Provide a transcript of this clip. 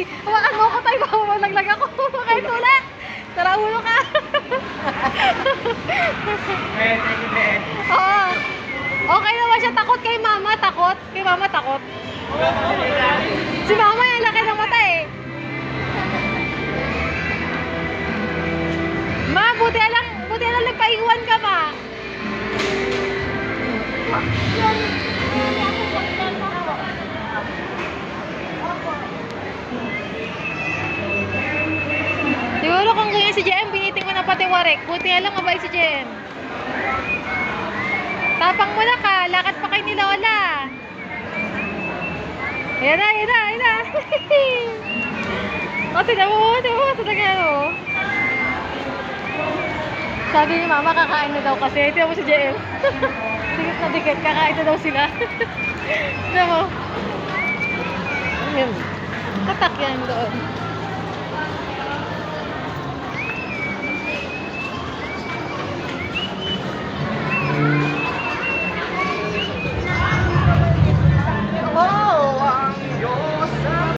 Hawakan mo ko tayo, baka malaglag ako. Kahit wala. Tara, ulo ka. Oo. Okay naman siya. Takot kay mama. Takot. Kay mama takot. Si mama yung laki ng mata eh. Ma, buti alang nagpaiwan ka, ma. Siguro kung ganyan si JM, biniting ko na pati warik. Buti alang mabay si JM. Tapang mo na ka, lakad pa kayo ni Lola. Ayan na, ayan na, ayan na. O, tignan mo, talaga ano. Sabi ni mama, kakain na daw kasi. Tignan mo si JM. Dikit na dikit, kakain na daw sila. Tignan mo. Ayan. Tatak yan doon.